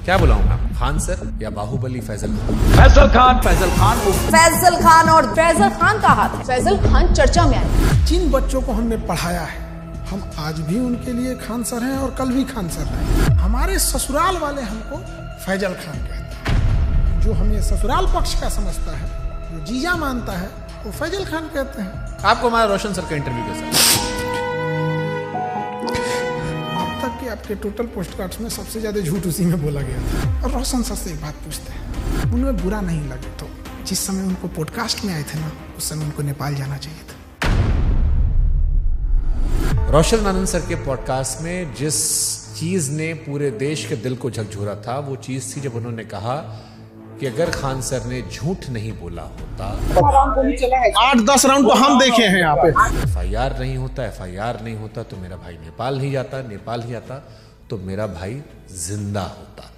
क्या बुलाऊं मैं, खान सर या बाहुबली फैजल खान? फैजल खान, फैजल खान, फैजल खान और फैजल खान का हाथ। फैजल खान चर्चा में आए। जिन बच्चों को हमने पढ़ाया है, हम आज भी उनके लिए खान सर हैं और कल भी खान सर हैं। हमारे ससुराल वाले हमको फैजल खान कहते हैं। जो हमें ससुराल पक्ष का समझता है, जो जीजा मानता है, वो फैजल खान कहते हैं। आपको हमारा रोशन सर का इंटरव्यू कैसा? अब तक के आपके टोटल पोस्ट कार्ड्स में सबसे ज्यादा झूठ उसी में बोला गया था। और रोशन सर से एक बात पूछते हैं, उनमें बुरा नहीं लगे तो जिस समय उनको पॉडकास्ट में आए थे ना, उस समय उनको नेपाल जाना चाहिए था। रोशन आनंद सर के पॉडकास्ट में जिस चीज ने पूरे देश के दिल को झकझोरा था, वो चीज थी जब उन्होंने कहा कि अगर खान सर ने झूठ नहीं बोला होता, 8-10 राउंड तो हम देखे हैं यहाँ पे। FIR नहीं होता, FIR नहीं होता तो मेरा भाई नेपाल नहीं जाता, नेपाल ही जाता तो मेरा भाई जिंदा होता।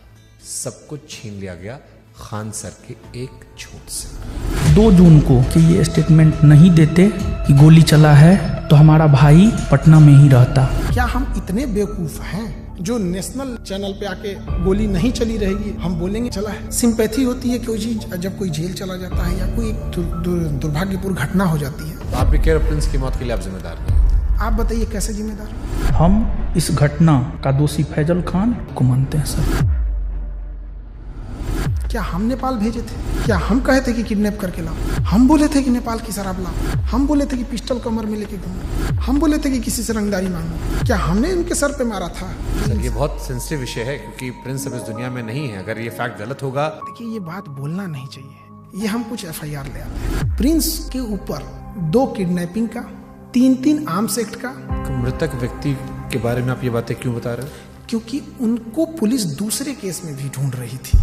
सब कुछ छीन लिया गया खान सर के एक झूठ से। 2 जून को कि ये स्टेटमेंट नहीं देते कि गोली चला है तो हमारा भाई पटना में ही रहता। क्या हम इतने बेवकूफ हैं जो नेशनल चैनल पे आके गोली नहीं चली रहेगी हम बोलेंगे चला है? सिंपैथी होती है कोई चीज जब कोई जेल चला जाता है या कोई दुर्भाग्यपूर्ण घटना हो जाती है। तो आप भी कह रहे प्रिंस की मौत के लिए आप जिम्मेदार नहीं? आप बताइए कैसे जिम्मेदार? हम इस घटना का दोषी फैजल खान को मानते हैं सर। क्या हम नेपाल भेजे थे? क्या हम कहे थे कि किडनैप करके लाओ? हम बोले थे कि नेपाल की शराब लाओ? हम बोले थे कि पिस्टल कमर में लेके घूमो? हम बोले थे कि किसी से रंगदारी मांगो? क्या हमने उनके सर पे मारा था? सर ये बहुत सेंसिटिव विषय है क्योंकि प्रिंस अब इस दुनिया में नहीं है। अगर ये फैक्ट गलत होगा, देखिए ये बात बोलना नहीं चाहिए। ये हम कुछ FIR ले आते हैं। प्रिंस के ऊपर 2 किडनैपिंग का, 3 आर्म्स एक्ट का। तो मृतक व्यक्ति के बारे में आप ये बातें क्यों बता रहे हो? क्योंकि उनको पुलिस दूसरे केस में भी ढूंढ रही थी।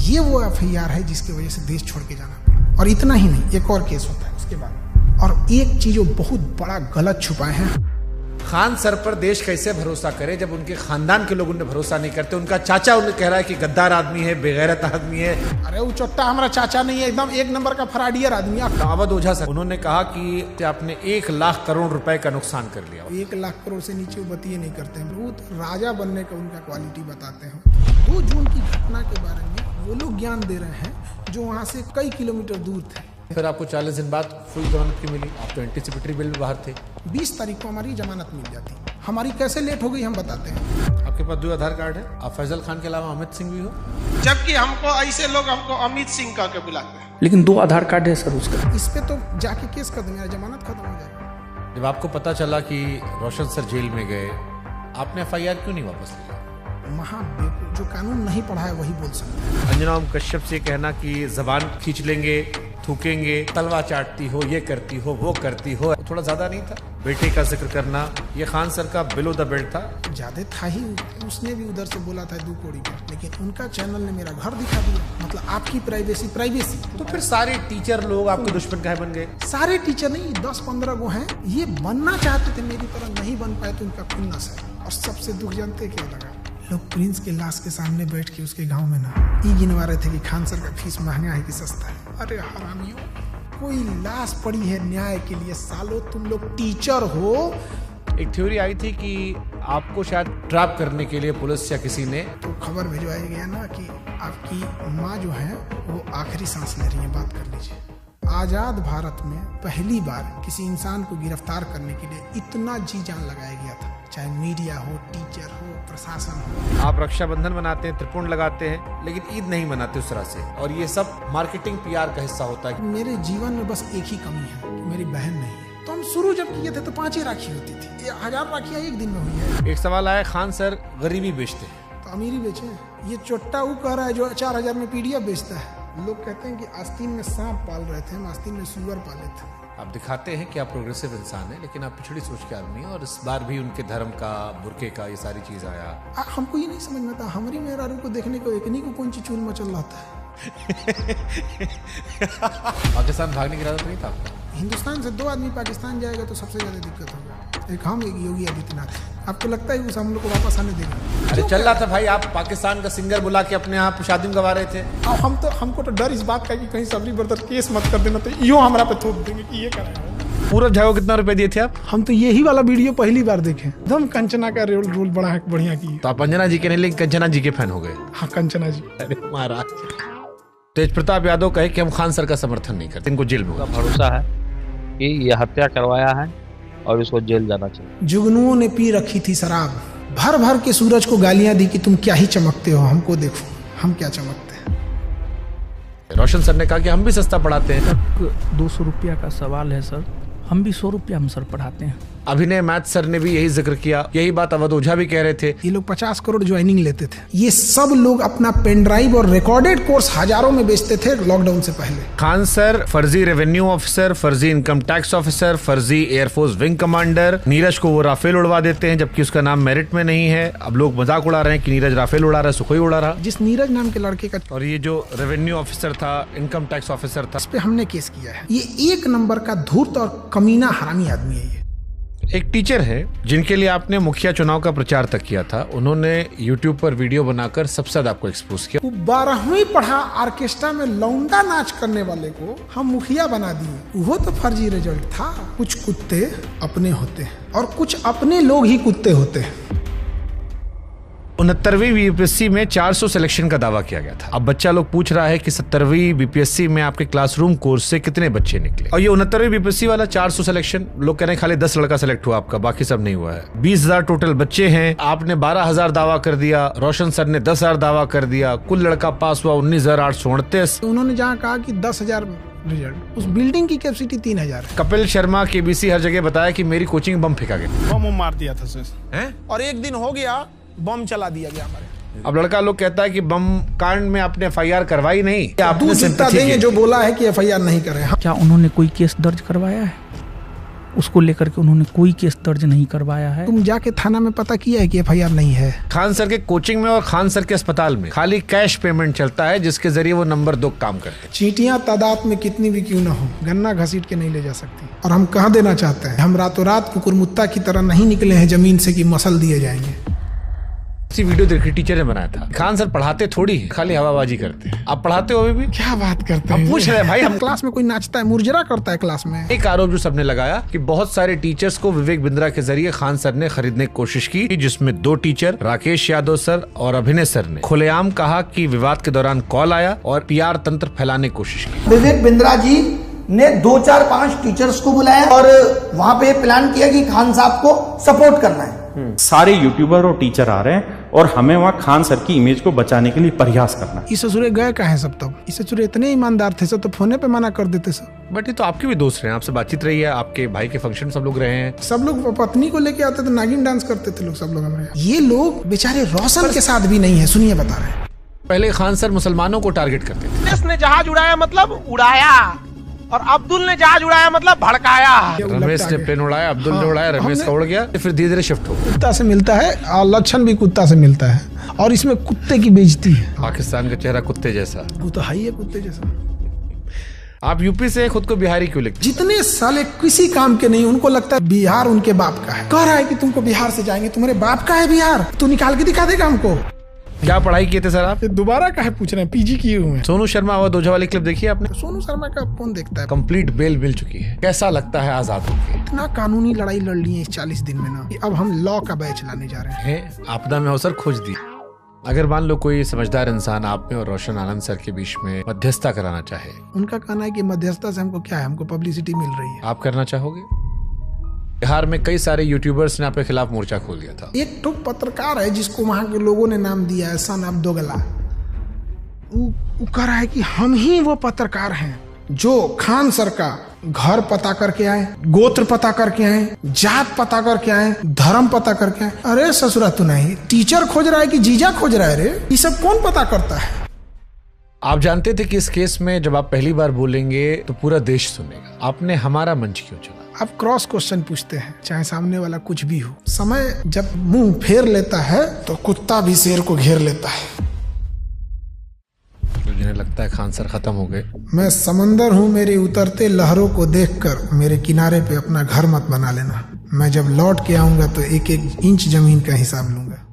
ये वो FIR है जिसकी वजह से देश छोड़ के जाना पड़ा। और इतना ही नहीं, एक और केस होता है उसके बाद। और एक चीज वो बहुत बड़ा गलत छुपाए हैं। खान सर पर देश कैसे भरोसा करे जब उनके खानदान के लोग उन्हें भरोसा नहीं करते? उनका चाचा उन्हें कह रहा है कि गद्दार आदमी है, बेगैरत आदमी है। अरे वो चट्टा हमारा चाचा नहीं है, एकदम 1 नंबर का फराडियर आदमी। अवध ओझा सर उन्होंने कहा कि आपने 1 लाख करोड़ रुपए का नुकसान कर लिया। 1 लाख करोड़ से नीचे वो बतिए नहीं करते हैं। बहुत राजा बनने का उनका क्वालिटी बताते हैं। 2 जून की घटना के बारे में वो लोग ज्ञान दे रहे हैं जो वहाँ से कई किलोमीटर दूर थे। फिर आपको 40 दिन बाद फुल जमानत की मिली। आप तो एंटीसिपेटरी बेल में बाहर थे। 20 तारीख को हमारी जमानत मिल जाती। हमारी कैसे लेट हो गई हम बताते हैं। आपके पास 2 आधार कार्ड है। आप फैजल खान के अलावा अमित सिंह भी हो। जबकि हमको ऐसे लोग हमको अमित सिंह कह के बुलाते हैं। लेकिन 2 आधार कार्ड है सर उसका। इस पे तो जाके केस कर देंगे, जमानत खत्म हो जाएगी। जब आपको पता चला कि रोशन सर जेल में गए, आपने FIR क्यों नहीं वापस लिया? महाबेवकूफ, जो कानून नहीं पढ़ा है वही बोल सकता है। अंजना ओम कश्यप से कहना कि जबान खींच लेंगे, थूकेंगे, तलवा चाटती हो, ये करती हो, वो करती हो, थोड़ा ज्यादा नहीं था? बेटे का जिक्र करना, ये खान सर का बिलो द बेल्ट था। ज्यादा था ही। उसने भी उधर से बोला था 2 कौड़ी का, लेकिन उनका चैनल ने मेरा घर दिखा दिया। मतलब आपकी प्राइवेसी। तो फिर सारे टीचर लोग आपके दुश्मन काहे बन गए? सारे टीचर नहीं, 10-15 गो हैं। ये बनना चाहते थे मेरी तरह, नहीं बन पाए तो उनका खुन्नस है। और सबसे दुख जानते क्या लगा? लोग प्रिंस के लाश के सामने बैठ के उसके गांव में ना ये गिनवा रहे थे कि खान सर का फीस महंगा है कि सस्ता है। अरे हरामियों, कोई लाश पड़ी है न्याय के लिए। सालो तुम लोग टीचर हो। एक थ्योरी आई थी कि आपको शायद ट्रैप करने के लिए पुलिस या किसी ने तो खबर भिजवाया गया ना कि आपकी माँ जो है वो आखिरी सांस ले रही है, बात कर लीजिए। आजाद भारत में पहली बार किसी इंसान को गिरफ्तार करने के लिए इतना जी जान लगाया गया था, चाहे मीडिया हो, टीचर हो, प्रशासन हो। आप रक्षाबंधन मनाते हैं, त्रिपुंड लगाते हैं, लेकिन ईद नहीं मनाते उस तरह से। और ये सब मार्केटिंग PR का हिस्सा होता है। मेरे जीवन में बस एक ही कमी है कि मेरी बहन नहीं है। तो हम शुरू जब किए थे तो 5 ही राखी होती थी। 1000 राखियाँ एक दिन में हुई है। एक सवाल आया, खान सर गरीबी बेचते हैं तो अमीरी बेचे। ये चोट्टा वो कह रहा है जो 4000 में PDF बेचता है। लोग कहते हैं कि आस्तीन में सांप पाल रहे थे, हम आस्तीन में सुअर पाले थे। आप दिखाते हैं कि आप प्रोग्रेसिव इंसान हैं, लेकिन आप पिछड़ी सोच के आदमी हैं। और इस बार भी उनके धर्म का, बुरके का, ये सारी चीज आया। हमको ये नहीं समझ में आता, हमारी मेहरारू को देखने को एकनी को कौन सी चूल मचल रहा था। पाकिस्तान भागने की इरादा नहीं था आपका? हिंदुस्तान से 2 आदमी पाकिस्तान जाएगा तो सबसे ज्यादा दिक्कत होगा। एक हम, एक योगी आदित्यनाथ। आपको लगता है उस हम लोग को वापस आने देंगे? अरे चल रहा था भाई, आप पाकिस्तान का सिंगर बुला के अपने यहाँ शादी में गवा रहे थे। हमको तो डर इस बात का कि कहीं सबरी ब्रदर केस मत कर देना, तो यो हमारा पे थोप देंगे कि ये कर रहे हो। पूरब झा को कितना रुपए दिए थे आप? हम तो यही वाला वीडियो पहली बार देखे, एकदम कंचना का रोल बड़ा बढ़िया की। तो आप अंजना जी के नहीं लेकिन कंचना जी के फैन हो गए। हाँ कंचना जी। अरे महाराज। तेज प्रताप यादव कहे कि हम खान सर का समर्थन नहीं करते, इनको जेल में होगा। भरोसा है कि ये हत्या करवाया है और इसको जेल जाना चाहिए। जुगनुओं ने पी रखी थी शराब, भर भर के सूरज को गालियां दी कि तुम क्या ही चमकते हो, हमको देखो हम क्या चमकते हैं। रोशन सर ने कहा कि हम भी सस्ता पढ़ाते हैं। 200 रुपया का सवाल है सर, हम भी 100 रुपया हम सर पढ़ाते हैं। अभिनय मैथ सर ने भी यही जिक्र किया, यही बात अवध ओझा भी कह रहे थे। ये लोग 50 करोड़ ज्वाइनिंग लेते थे। ये सब लोग अपना पेन ड्राइव और रिकॉर्डेड कोर्स हजारों में बेचते थे लॉकडाउन से पहले। खान सर फर्जी रेवेन्यू ऑफिसर, फर्जी इनकम टैक्स ऑफिसर, फर्जी एयरफोर्स विंग कमांडर। नीरज को वो राफेल उड़वा देते हैं जबकि उसका नाम मेरिट में नहीं है। अब लोग मजाक उड़ा रहे हैं कि नीरज राफेल उड़ा रहा है, सुखोई उड़ा रहा। जिस नीरज नाम के लड़के का, और ये जो रेवेन्यू ऑफिसर था, इनकम टैक्स ऑफिसर था, इस पे हमने केस किया है। ये 1 नंबर का धूर्त और कमीना हरामी आदमी है। ये एक टीचर है जिनके लिए आपने मुखिया चुनाव का प्रचार तक किया था। उन्होंने यूट्यूब पर वीडियो बनाकर सबसे ज्यादा आपको एक्सपोज किया। वो 12वीं पढ़ा ऑर्केस्ट्रा में लौंडा नाच करने वाले को हम मुखिया बना दिए। वो तो फर्जी रिजल्ट था। कुछ कुत्ते अपने होते हैं और कुछ अपने लोग ही कुत्ते होते हैं। 69वीं बीपीएससी में 400 सिलेक्शन का दावा किया गया था। अब बच्चा लोग पूछ रहा है कि 70वीं बीपीएससी में आपके क्लासरूम कोर्स से कितने बच्चे निकले। और ये 69वीं बीपीएससी वाला 400 सिलेक्शन, लोग कह रहे हैं खाली 10 लड़का सिलेक्ट हुआ आपका, बाकी सब नहीं हुआ है। 20,000 टोटल बच्चे हैं, आपने 12,000 दावा कर दिया, रोशन सर ने 10,000 दावा कर दिया, कुल लड़का पास हुआ 19,838। उन्होंने जहाँ कहा कि 10,000 रिजल्ट, उस बिल्डिंग की कैपेसिटी 3,000 है। कपिल शर्मा केबीसी हर जगह बताया कि मेरी कोचिंग बम फेंका गया, बम मार दिया था सर। है? और एक दिन हो गया बम चला दिया गया हमारे। अब लड़का लोग कहता है कि बम कांड में आपने FIR करवाई नहीं, आपने दूध जितना sympathy देंगे की। जो बोला है कि FIR नहीं करे। क्या उन्होंने कोई केस दर्ज करवाया है? उसको लेकर के उन्होंने कोई केस दर्ज नहीं करवाया है। तुम जाके थाना में पता किया है कि FIR नहीं है? खान सर के कोचिंग में और खान सर के अस्पताल में खाली कैश पेमेंट चलता है, जिसके जरिए वो नंबर 2 काम करते हैं। चींटियां तादाद में कितनी भी क्यों ना हो, गन्ना घसीट के नहीं ले जा सकती। और हम कह देना चाहते हैं, हम रातों रात कुकुरमुत्ता की तरह नहीं निकले हैं जमीन से कि मसल दिए जाएंगे। इसी वीडियो देखी टीचर ने बनाया था। खान सर पढ़ाते थोड़ी है, खाली हवाबाजी करते हैं। आप पढ़ाते हो अभी भी? क्या बात करते हम हैं? पूछ रहे हैं भाई, हम क्लास में कोई नाचता है, मुरझरा करता है क्लास में। एक आरोप जो सबने लगाया कि बहुत सारे टीचर्स को विवेक बिंद्रा के जरिए खान सर ने खरीदने की कोशिश की, जिसमें 2 टीचर राकेश यादव सर और अभिनय सर ने खुलेआम कहा कि विवाद के दौरान कॉल आया और PR तंत्र फैलाने की कोशिश की। विवेक बिंद्रा जी ने 2, 4, 5 टीचर्स को बुलाया और वहां पे प्लान किया कि खान साहब को सपोर्ट करना है। सारे यूट्यूबर और टीचर आ रहे हैं और हमें वहाँ खान सर की इमेज को बचाने के लिए प्रयास करना है। इस ससुरे गए कहाँ हैं सब? तब इस ससुरे इतने ईमानदार थे सब, तो फोने पे मना कर देते सब। बट ये तो आपके भी दोस्त रहे हैं, आपसे बातचीत रही है, आपके भाई के फंक्शन सब लोग रहे हैं। सब लोग पत्नी को लेके आते थे, नागिन डांस करते थे लोग, सब लोग हमारे यहाँ। ये लोग बेचारे रोशन के साथ भी नहीं है। सुनिए बता रहे हैं। पहले खान सर मुसलमानों को टारगेट करते थे। रमेश ने जहाज उड़ाया मतलब उड़ाया, और अब्दुल ने जहाज उड़ाया मतलब भड़काया। रमेश ने प्लेन उड़ाया, अब्दुल ने उड़ाया, रमेश का उड़ गया, फिर धीरे धीरे शिफ्ट हो गया। कुत्ता से मिलता है और लक्षण भी कुत्ता से मिलता है, और इसमें कुत्ते की बेइज्जती है। पाकिस्तान का चेहरा कुत्ते जैसा, वो तो है ही है कुत्ते जैसा। आप यूपी से खुद को बिहारी क्यों लिखते? जितने साले किसी काम के नहीं, उनको लगता है बिहार उनके बाप का है। कह रहा है कि तुमको बिहार से जाएंगे, तुम्हारे बाप का है बिहार, तू निकाल के दिखा देगा हमको। क्या पढ़ाई किए थे सर आप? दोबारा काहे पूछ रहे हैं? PG किए हुए हैं। सोनू शर्मा और दोजा वाली क्लिप देखी आपने? सोनू शर्मा का कौन देखता है? कंप्लीट बेल मिल चुकी है, कैसा लगता है आजाद होके? इतना कानूनी लड़ाई लड़ ली है इस 40 दिन में ना, अब हम लॉ का बैच लाने जा रहे हैं। आपदा में अवसर खोज दी। अगर मान लो कोई समझदार इंसान आप में और रोशन आनंद सर के बीच में मध्यस्थता कराना चाहे, उनका कहना है कि मध्यस्थता से हमको क्या है, हमको पब्लिसिटी मिल रही है। आप करना चाहोगे? बिहार में कई सारे यूट्यूबर्स ने आपके खिलाफ मोर्चा खोल दिया था। एक तो पत्रकार है जिसको वहां के लोगों ने नाम दिया है सन ऑफ दोगला। वो कह रहा है कि हम ही वो पत्रकार हैं जो खान सर का घर पता करके आए, गोत्र पता करके आए, जात पता करके आए, धर्म पता करके आए। अरे ससुरा तू नहीं, टीचर खोज रहा है कि जीजा खोज रहा है? रे ये सब कौन पता करता है? आप जानते थे कि इस केस में जब आप पहली बार बोलेंगे तो पूरा देश सुनेगा। आपने हमारा मंच क्यों चुना? आप क्रॉस क्वेश्चन पूछते हैं, चाहे सामने वाला कुछ भी हो। समय जब मुंह फेर लेता है तो कुत्ता भी शेर को घेर लेता है। तो जिन्हें लगता है खान सर खत्म हो गए। मैं समंदर हूँ, मेरे उतरते लहरों को देखकर मेरे किनारे पे अपना घर मत बना लेना। मैं जब लौट के आऊंगा तो 1-1 इंच जमीन का हिसाब लूंगा।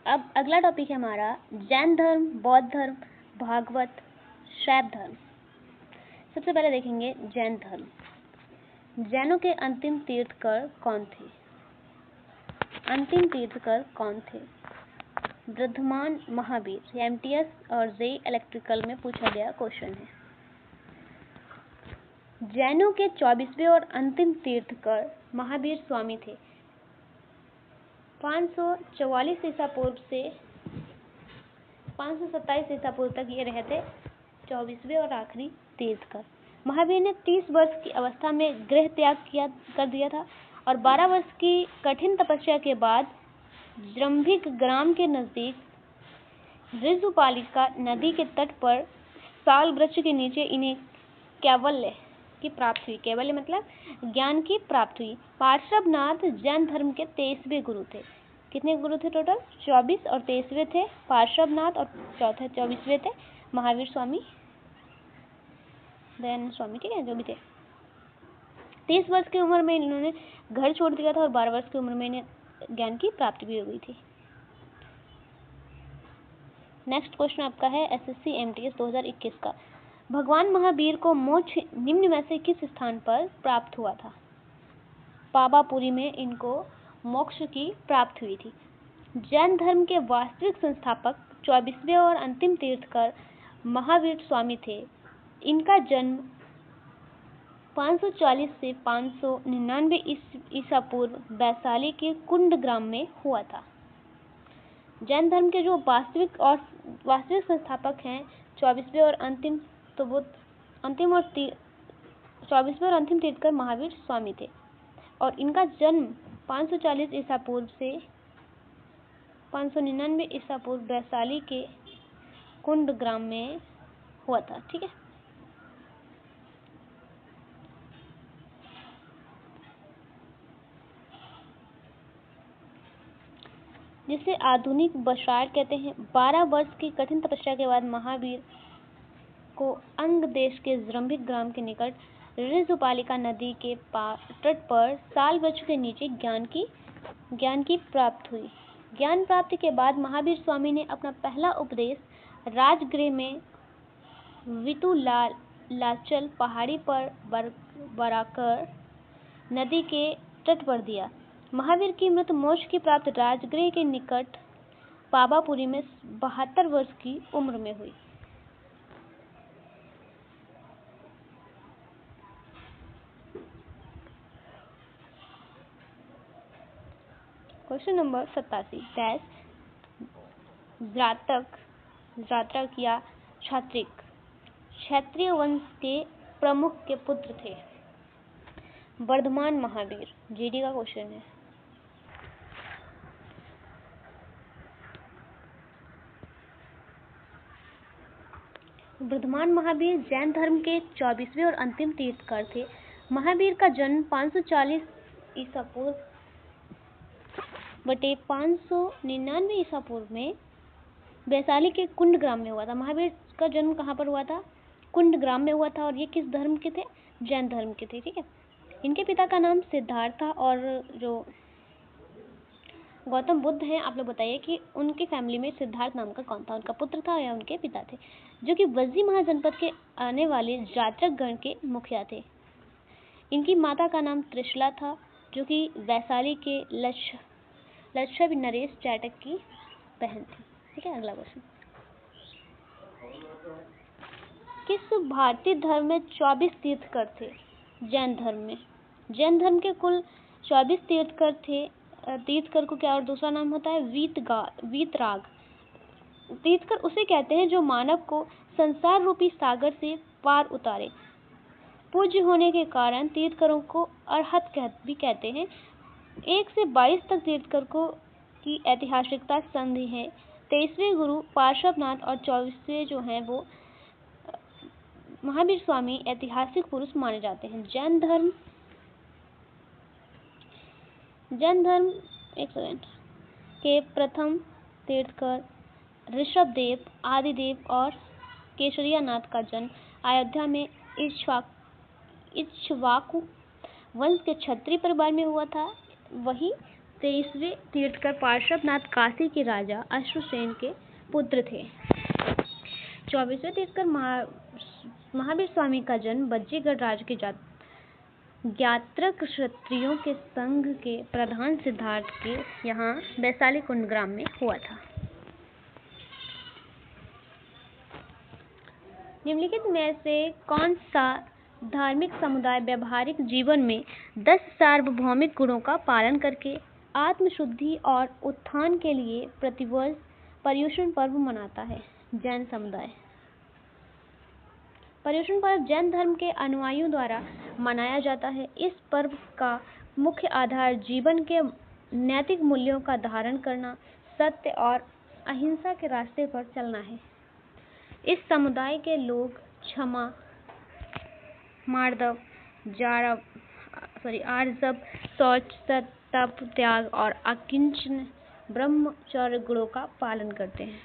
अब अगला टॉपिक है हमारा जैन धर्म, बौद्ध धर्म, भागवत, शैव धर्म। सबसे पहले देखेंगे जैन धर्म। जैनों के अंतिम तीर्थकर कौन थे? अंतिम तीर्थकर कौन थे? वर्धमान महावीर। एमटीएस और जेई इलेक्ट्रिकल में पूछा गया क्वेश्चन है। जैनों के 24वें और अंतिम तीर्थकर महावीर स्वामी थे। 544 ईसा पूर्व से 527 ईसा पूर्व तक ये रहे थे 24वें और आखिरी तीर्थकर। महावीर ने 30 वर्ष की अवस्था में गृह त्याग कर दिया था और 12 वर्ष की कठिन तपस्या के बाद जृंभिक ग्राम के नजदीक ऋजुपालिका नदी के तट पर साल वृक्ष के नीचे इन्हें कैवल्य की प्राप्ति हुई। कैवल्य मतलब ज्ञान की प्राप्ति हुई। पार्श्वनाथ जैन धर्म के 23वें गुरु थे। कितने गुरु थे टोटल? 24 और 23वें थे पार्श्वनाथ और चौथे 24वें थे महावीर स्वामी, दयानंद स्वामी, ठीक है, जो भी थे। 30 वर्ष की उम्र में इन्होंने घर छोड़ दिया था और 12 वर्ष की उम्र में इन्हें ज्ञान की प्राप्ति भी हो गई थी। नेक्स्ट क्वेश्चन आपका है एसएससी एमटीएस 2021 का। भगवान महावीर को मोक्ष निम्न में से किस स्थान पर प्राप्त हुआ था? पावापुरी में इनको मोक्ष की प्राप्ति हुई थी। जैन धर्म के वास्तविक संस्थापक 24वें और अंतिम तीर्थकर महावीर स्वामी थे। इनका जन्म 540 से 599 ईसा पूर्व वैशाली के कुंड ग्राम में हुआ था। जैन धर्म के जो वास्तविक संस्थापक हैं 24वें और अंतिम, तो वो अंतिम और 24वें और अंतिम तीर्थकर महावीर स्वामी थे और इनका जन्म 540 ईसा पूर्व से 599 ईसा पूर्व वैशाली के कुंड ग्राम में हुआ था। ठीक है, जिसे आधुनिक बशायर कहते हैं। 12 वर्ष की कठिन तपस्या के बाद महावीर को अंग देश के जृंभिक ग्राम के निकट ऋजुपालिका नदी के तट पर साल वृक्ष के नीचे ज्ञान की प्राप्ति हुई। ज्ञान प्राप्ति के बाद महावीर स्वामी ने अपना पहला उपदेश राजगृह में वितुलाचल पहाड़ी पर बराकर नदी के तट पर दिया। महावीर की मृत मोक्ष की प्राप्ति राजगृह के निकट पावापुरी में 72 वर्ष की उम्र में हुई। क्वेश्चन नंबर 87 डैश जातक या क्षत्रिय वंश के प्रमुख के पुत्र थे। वर्धमान महावीर जीडी का क्वेश्चन है। वर्धमान महावीर जैन धर्म के 24वें और अंतिम तीर्थकर थे। महावीर का जन्म 540 ईसा पूर्व बटे 599 ईसा पूर्व में वैशाली के कुंड ग्राम में हुआ था। महावीर का जन्म कहाँ पर हुआ था? कुंड ग्राम में हुआ था और ये किस धर्म के थे? जैन धर्म के थे। ठीक है, इनके पिता का नाम सिद्धार्थ था और जो गौतम बुद्ध हैं, आप लोग बताइए कि उनकी फैमिली में सिद्धार्थ नाम का कौन था? उनका पुत्र था या उनके पिता थे? जो कि वज्जी महाजनपद के आने वाले जातक गण के मुखिया थे। इनकी माता का नाम त्रिशला था जो कि वैशाली के लच्छव नरेश जाटक की बहन थी। ठीक है, अगला क्वेश्चन। किस भारतीय धर्म में 24 तीर्थकर थे? जैन धर्म में। जैन धर्म के कुल 24 तीर्थकर थे। तीर्थकर को क्या और दूसरा नाम होता है? वीतराग। तीर्थकर उसे कहते हैं जो मानव को संसार रूपी सागर से पार उतारे। पूज्य होने के कारण तीर्थकरों को अरहत भी कहते हैं। 1 से 22 तक तीर्थकर को की ऐतिहासिकता संधि है। 23वें गुरु पार्श्वनाथ और 24वें जो हैं वो महावीर स्वामी ऐतिहासिक पुरुष माने जाते हैं। जैन धर्म के प्रथम तीर्थकर ऋषभदेव, आदिदेव और केशरियानाथ का जन्म अयोध्या में इक्ष्वाकु वंश के क्षत्रिय परिवार में हुआ था। वही 23वें तीर्थकर पार्श्वनाथ काशी के राजा अश्वसेन के पुत्र थे। 24वें तीर्थकर महावीर स्वामी का जन्म बज्जीगढ़ राज्य के ज्ञात्रक क्षत्रियों के संघ के प्रधान सिद्धार्थ के यहाँ वैशाली कुंड ग्राम में हुआ था। निम्नलिखित में से कौन सा धार्मिक समुदाय व्यवहारिक जीवन में 10 सार्वभौमिक गुणों का पालन करके आत्मशुद्धि और उत्थान के लिए प्रतिवर्ष पर्युषण पर्व मनाता है? जैन समुदाय। पर्युषण पर्व जैन धर्म के अनुयायियों द्वारा मनाया जाता है। इस पर्व का मुख्य आधार जीवन के नैतिक मूल्यों का धारण करना, सत्य और अहिंसा के रास्ते पर चलना है। इस समुदाय के लोग क्षमा, मार्दव, आर्जव, शौच, सत, तप, त्याग और अकिंचन ब्रह्मचर्य गुणों का पालन करते हैं।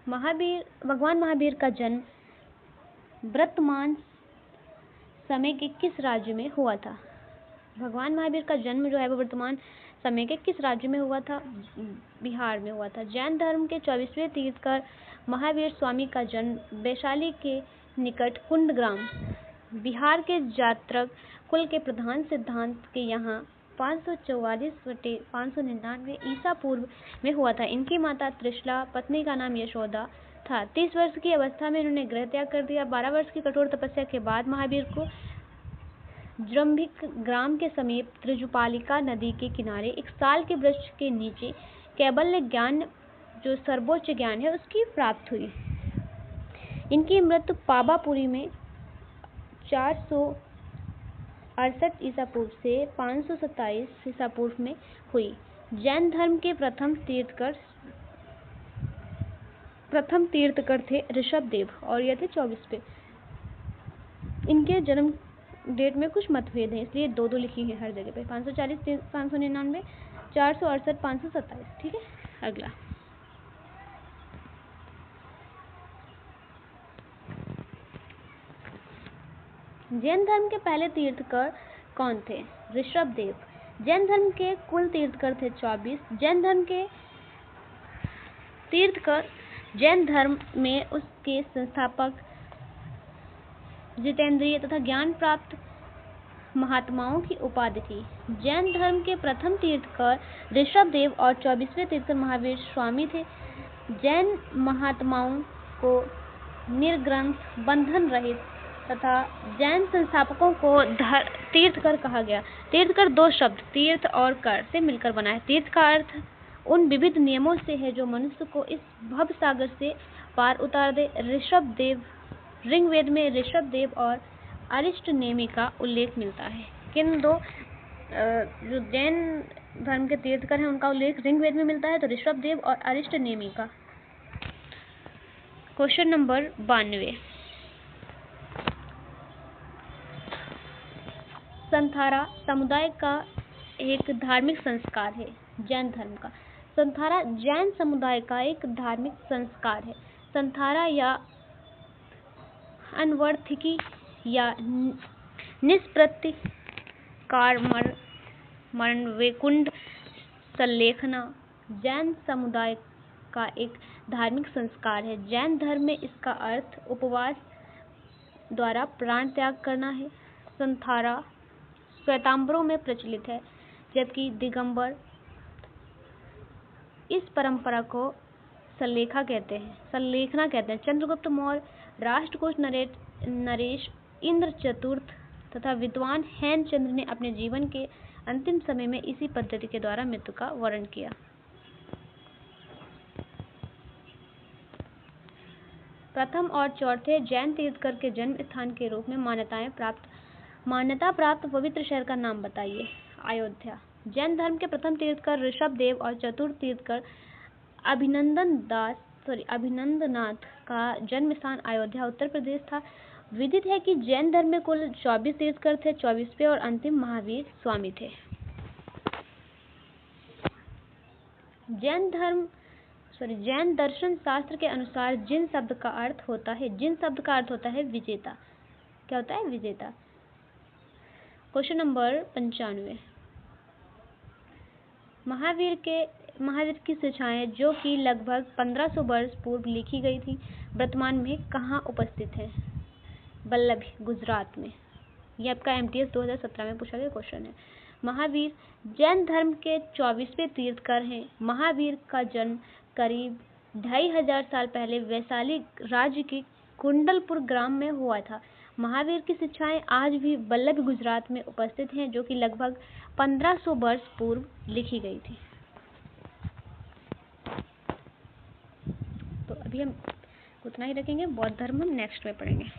भगवान महावीर का जन्म वर्तमान समय के किस राज्य में हुआ था? भगवान महावीर का जन्म जो है वो वर्तमान समय के किस राज्य में हुआ था? बिहार में हुआ था। जैन धर्म के 24वें तीर्थकर महावीर स्वामी का जन्म वैशाली के निकट कुंड ग्राम, बिहार के जात्रक कुल के प्रधान सिद्धांत के यहाँ 544/599 ईसा पूर्व में हुआ था। इनकी माता त्रिशला, पत्नी का नाम यशोदा था। 30 वर्ष की अवस्था में इन्होंने गृह त्याग कर दिया। 12 वर्ष की कठोर तपस्या के बाद महावीर को जृंभिक ग्राम के समीप त्रिजुपालिका नदी के किनारे एक साल के वृक्ष के नीचे कैवल्य ज्ञान, जो सर्वोच्च ज्ञान है, उसकी प्राप्त हुई। इनकी मृत्यु पावापुरी में 468 ईसा पूर्व से 527 ईसा पूर्व में हुई। जैन धर्म के प्रथम तीर्थकर थे ऋषभदेव और यह थे 24वें। इनके जन्म डेट में कुछ मतभेद हैं, इसलिए 2-2 लिखी है हर जगह पे। 540, 599, 468, 527। ठीक है। अगला जैन धर्म के पहले तीर्थकर कौन थे? ऋषभदेव। जैन धर्म के कुल तीर्थकर थे 24। जैन धर्म के तीर्थकर जैन धर्म में उसके संस्थापक, जितेंद्रिय तथा ज्ञान प्राप्त महात्माओं की उपाधि थी। जैन धर्म के प्रथम तीर्थकर ऋषभदेव और 24वें तीर्थकर महावीर स्वामी थे। जैन महात्माओं को निर्ग्रंथ, बंधन रहित तथा जैन संस्थापकों को तीर्थकर कहा गया। तीर्थकर 2 शब्द तीर्थ और कर से मिलकर बना है। तीर्थ का अर्थ उन विविध नियमों से है जो मनुष्य को इस भव सागर से पार उतार दे। ऋषभदेव, ऋग्वेद में ऋषभदेव और अरिष्ट नेमि का उल्लेख मिलता है। किन 2 जो जैन धर्म के तीर्थकर हैं उनका उल्लेख ऋग्वेद में मिलता है, तो ऋषभदेव और अरिष्ट नेमि का। Question number 92। संथारा समुदाय का एक धार्मिक संस्कार है। जैन धर्म का संथारा जैन समुदाय का एक धार्मिक संस्कार है। संथारा या अनवर्थकी या निष्प्रतिकार मरण वैकुंठ संलेखना जैन समुदाय का एक धार्मिक संस्कार है। जैन धर्म में इसका अर्थ उपवास द्वारा प्राण त्याग करना है। संथारा श्वेतांबरों में प्रचलित है, जबकि दिगंबर इस परंपरा को संलेखना कहते हैं। चंद्रगुप्त मौर्य, राष्ट्रकूट नरेश, इंद्र चतुर्थ तथा विद्वान हेमचंद्र ने अपने जीवन के अंतिम समय में इसी पद्धति के द्वारा मृत्यु का वर्ण किया। प्रथम और चौथे जैन तीर्थकर के जन्म स्थान के रूप में मान्यता प्राप्त पवित्र शहर का नाम बताइए। अयोध्या। जैन धर्म के प्रथम तीर्थकर ऋषभदेव और चतुर्थ तीर्थकर अभिनंदनाथ का जन्म स्थान अयोध्या उत्तर प्रदेश था। विदित है कि जैन धर्म में कुल 24 तीर्थकर थे। 24वें और अंतिम महावीर स्वामी थे। जैन दर्शन शास्त्र के अनुसार जिन शब्द का अर्थ होता है विजेता। क्या होता है? विजेता। Question number 95। महावीर की शिक्षाएं जो कि लगभग 1500 वर्ष पूर्व लिखी गई थी, वर्तमान में कहाँ उपस्थित है? वल्लभी, गुजरात में। ये आपका MTS 2017 में पूछा गया क्वेश्चन है। महावीर जैन धर्म के 24वें तीर्थकर हैं। महावीर का जन्म करीब 2500 साल पहले वैशाली राज्य के कुंडलपुर ग्राम में हुआ था। महावीर की शिक्षाएं आज भी वल्लभी, गुजरात में उपस्थित हैं, जो कि लगभग 1500 वर्ष पूर्व लिखी गई थी। तो अभी हम उतना ही रखेंगे। बौद्ध धर्म हम नेक्स्ट में पढ़ेंगे।